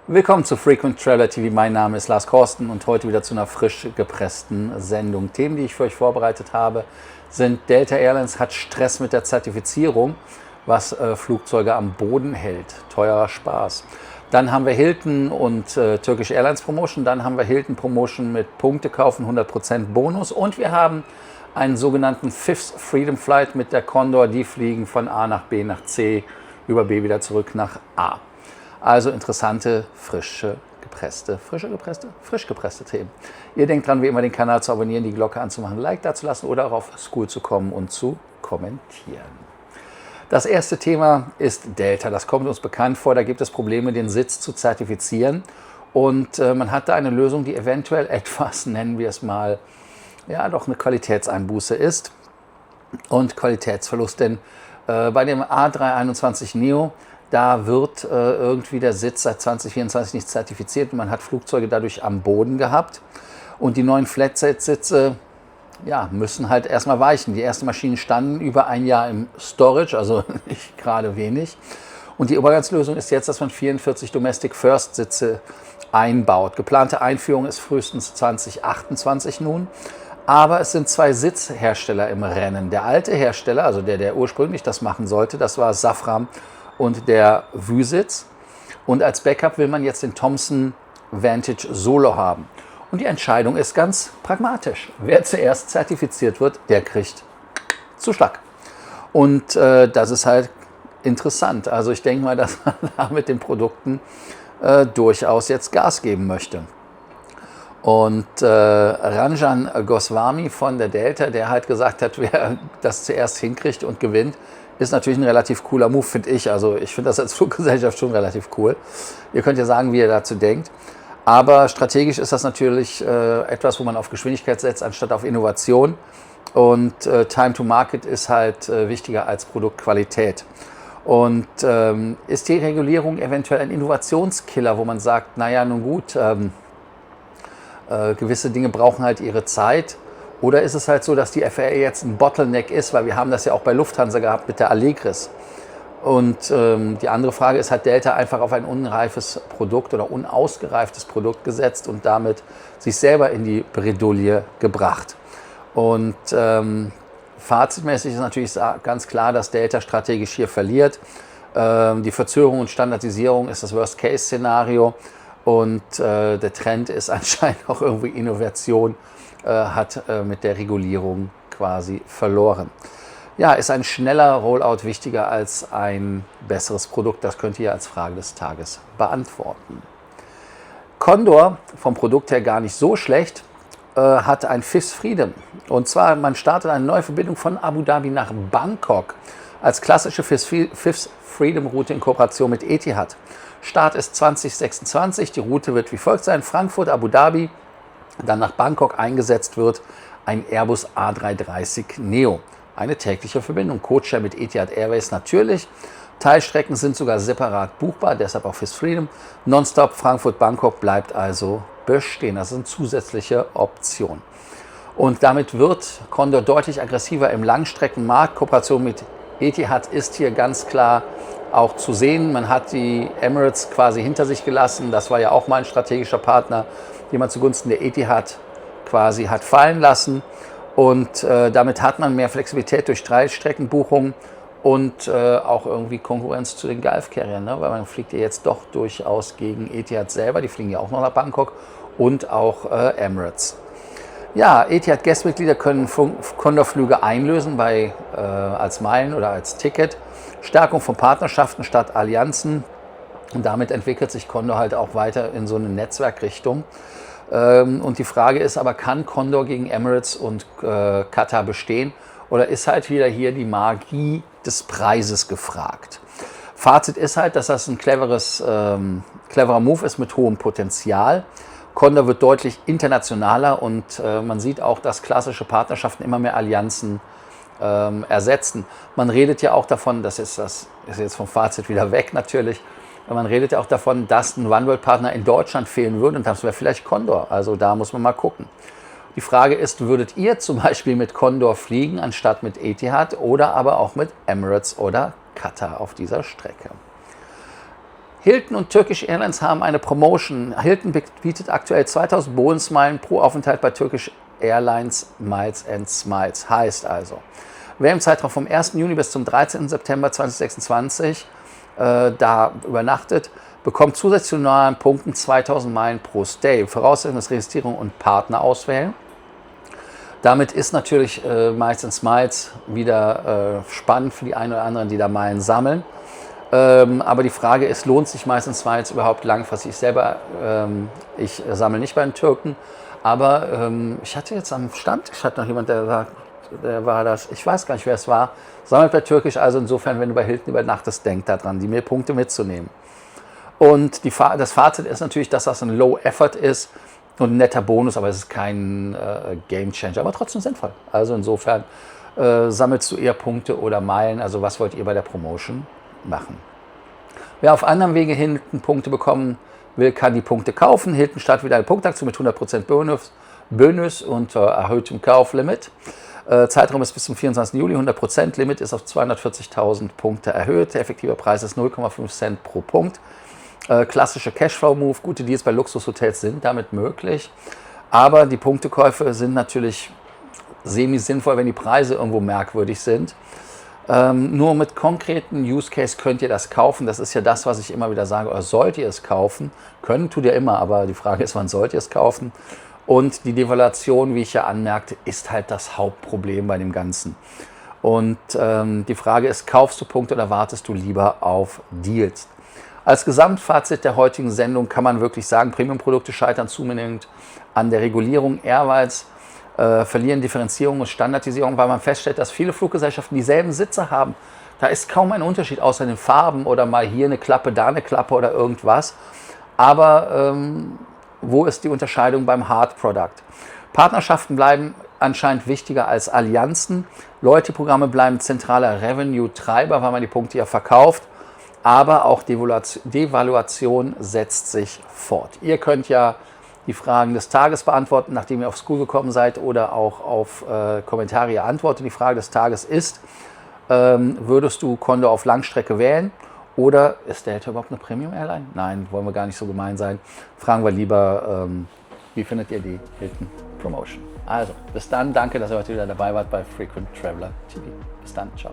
Willkommen zu Frequent Traveler TV. Mein Name ist Lars Korsten und heute wieder zu einer frisch gepressten Sendung. Themen, die ich für euch vorbereitet habe, sind: Delta Airlines hat Stress mit der Zertifizierung, was Flugzeuge am Boden hält. Teurer Spaß. Dann haben wir Hilton und Turkish Airlines Promotion. Dann haben wir Hilton Promotion mit Punkte kaufen, 100% Bonus. Und wir haben einen sogenannten Fifth Freedom Flight mit der Condor. Die fliegen von A nach B nach C, über B wieder zurück nach A. Also interessante, frisch gepresste Themen. Ihr denkt dran, wie immer den Kanal zu abonnieren, die Glocke anzumachen, ein Like dazulassen oder auch auf School zu kommen und zu kommentieren. Das erste Thema ist Delta. Das kommt uns bekannt vor. Da gibt es Probleme, den Sitz zu zertifizieren. Und man hat da eine Lösung, die eventuell etwas, nennen wir es mal, ja, doch eine Qualitätseinbuße ist und Qualitätsverlust. Denn bei dem A321neo, da wird irgendwie der Sitz seit 2024 nicht zertifiziert und man hat Flugzeuge dadurch am Boden gehabt. Und die neuen Flatset-Sitze, ja, müssen halt erstmal weichen. Die ersten Maschinen standen über ein Jahr im Storage, also nicht gerade wenig. Und die Übergangslösung ist jetzt, dass man 44 Domestic First Sitze einbaut. Geplante Einführung ist frühestens 2028 nun. Aber es sind zwei Sitzhersteller im Rennen. Der alte Hersteller, also der ursprünglich das machen sollte, das war Safran und der Vue-Sitz. Und als Backup will man jetzt den Thomson Vantage Solo haben. Und die Entscheidung ist ganz pragmatisch. Wer zuerst zertifiziert wird, der kriegt Zuschlag. Und das ist halt interessant. Also ich denke mal, dass man da mit den Produkten durchaus jetzt Gas geben möchte. Und Ranjan Goswami von der Delta, der halt gesagt hat, wer das zuerst hinkriegt und gewinnt, ist natürlich ein relativ cooler Move, finde ich. Also ich finde das als Fluggesellschaft schon relativ cool. Ihr könnt ja sagen, wie ihr dazu denkt. Aber strategisch ist das natürlich etwas, wo man auf Geschwindigkeit setzt, anstatt auf Innovation. Und Time to Market ist halt wichtiger als Produktqualität. Und ist die Regulierung eventuell ein Innovationskiller, wo man sagt, naja, nun gut, gewisse Dinge brauchen halt ihre Zeit? Oder ist es halt so, dass die FAA jetzt ein Bottleneck ist, weil wir haben das ja auch bei Lufthansa gehabt mit der Allegris. Und die andere Frage ist, hat Delta einfach auf ein unreifes Produkt oder unausgereiftes Produkt gesetzt und damit sich selber in die Bredouille gebracht? Und fazitmäßig ist natürlich ganz klar, dass Delta strategisch hier verliert. Die Verzögerung und Standardisierung ist das Worst-Case-Szenario. Und der Trend ist anscheinend auch irgendwie Innovation, hat mit der Regulierung quasi verloren. Ja, ist ein schneller Rollout wichtiger als ein besseres Produkt? Das könnt ihr als Frage des Tages beantworten. Condor, vom Produkt her gar nicht so schlecht, hat ein Fifth Freedom. Und zwar, man startet eine neue Verbindung von Abu Dhabi nach Bangkok als klassische Fifth Freedom Route in Kooperation mit Etihad. Start ist 2026, die Route wird wie folgt sein: Frankfurt, Abu Dhabi, dann nach Bangkok. Eingesetzt wird ein Airbus A330neo. Eine tägliche Verbindung, Codeshare mit Etihad Airways natürlich. Teilstrecken sind sogar separat buchbar, deshalb auch Fifth Freedom. Nonstop Frankfurt-Bangkok bleibt also bestehen. Das ist eine zusätzliche Option. Und damit wird Condor deutlich aggressiver im Langstreckenmarkt. Kooperation mit Etihad ist hier ganz klar auch zu sehen. Man hat die Emirates quasi hinter sich gelassen. Das war ja auch mal ein strategischer Partner, den man zugunsten der Etihad quasi hat fallen lassen. Und damit hat man mehr Flexibilität durch Teilstreckenbuchungen und auch irgendwie Konkurrenz zu den Gulf-Carriern, ne? Weil man fliegt ja jetzt doch durchaus gegen Etihad selber. Die fliegen ja auch noch nach Bangkok und auch Emirates. Ja, Etihad-Guestmitglieder können Condor-Flüge einlösen als Meilen oder als Ticket. Stärkung von Partnerschaften statt Allianzen. Und damit entwickelt sich Condor halt auch weiter in so eine Netzwerkrichtung. Und die Frage ist aber, kann Condor gegen Emirates und Qatar bestehen? Oder ist halt wieder hier die Magie des Preises gefragt? Fazit ist halt, dass das ein cleverer Move ist mit hohem Potenzial. Condor wird deutlich internationaler und man sieht auch, dass klassische Partnerschaften immer mehr Allianzen ersetzen. Man redet ja auch davon, das ist jetzt vom Fazit wieder weg natürlich, man redet ja auch davon, dass ein OneWorld-Partner in Deutschland fehlen würde und das wäre vielleicht Condor. Also da muss man mal gucken. Die Frage ist, würdet ihr zum Beispiel mit Condor fliegen, anstatt mit Etihad oder aber auch mit Emirates oder Qatar auf dieser Strecke? Hilton und Turkish Airlines haben eine Promotion. Hilton bietet aktuell 2000 Bonusmeilen pro Aufenthalt bei Turkish Airlines Miles & Smiles. Heißt also, wer im Zeitraum vom 1. Juni bis zum 13. September 2026 da übernachtet, bekommt zusätzlich zu normalen Punkten 2000 Meilen pro Stay. Voraussetzung ist Registrierung und Partner auswählen. Damit ist natürlich Miles & Smiles wieder spannend für die einen oder anderen, die da Meilen sammeln. Aber die Frage ist, lohnt sich Miles & Smiles überhaupt langfristig? Ich selber, ich sammle nicht bei den Türken, aber ich hatte jetzt am Stammtisch noch jemand, der war das, ich weiß gar nicht, wer es war, sammelt bei Türkisch, also insofern, wenn du bei Hilton übernachtest, denk daran, die Punkte mitzunehmen. Und das Fazit ist natürlich, dass das ein Low-Effort ist und ein netter Bonus, aber es ist kein Game-Changer, aber trotzdem sinnvoll. Also insofern sammelst du eher Punkte oder Meilen, also was wollt ihr bei der Promotion machen. Wer auf anderem Wege Hilton Punkte bekommen will, kann die Punkte kaufen. Hilton startet wieder eine Punktaktion mit 100% Bonus und erhöhtem Kauflimit. Zeitraum ist bis zum 24. Juli, 100%. Limit ist auf 240.000 Punkte erhöht. Der effektive Preis ist 0,5 Cent pro Punkt. Klassische Cashflow-Move. Gute Deals bei Luxushotels sind damit möglich. Aber die Punktekäufe sind natürlich semi-sinnvoll, wenn die Preise irgendwo merkwürdig sind. Nur mit konkreten Use Case könnt ihr das kaufen. Das ist ja das, was ich immer wieder sage. Oder sollt ihr es kaufen? Können tut ihr immer, aber die Frage ist, wann sollt ihr es kaufen? Und die Devaluation, wie ich ja anmerkte, ist halt das Hauptproblem bei dem Ganzen. Und die Frage ist, kaufst du Punkte oder wartest du lieber auf Deals? Als Gesamtfazit der heutigen Sendung kann man wirklich sagen, Premium-Produkte scheitern zunehmend an der Regulierung. Airlines verlieren Differenzierung und Standardisierung, weil man feststellt, dass viele Fluggesellschaften dieselben Sitze haben. Da ist kaum ein Unterschied außer den Farben oder mal hier eine Klappe, da eine Klappe oder irgendwas. Aber wo ist die Unterscheidung beim Hard Product? Partnerschaften bleiben anscheinend wichtiger als Allianzen. Loyalty-Programme bleiben zentraler Revenue-Treiber, weil man die Punkte ja verkauft. Aber auch Devaluation setzt sich fort. Ihr könnt ja die Fragen des Tages beantworten, nachdem ihr auf School gekommen seid oder auch auf Kommentare antwortet. Die Frage des Tages ist, würdest du Condor auf Langstrecke wählen oder ist Delta überhaupt eine Premium-Airline? Nein, wollen wir gar nicht so gemein sein. Fragen wir lieber, wie findet ihr die Hilton Promotion? Also, bis dann. Danke, dass ihr heute wieder dabei wart bei Frequent Traveler TV. Bis dann. Ciao.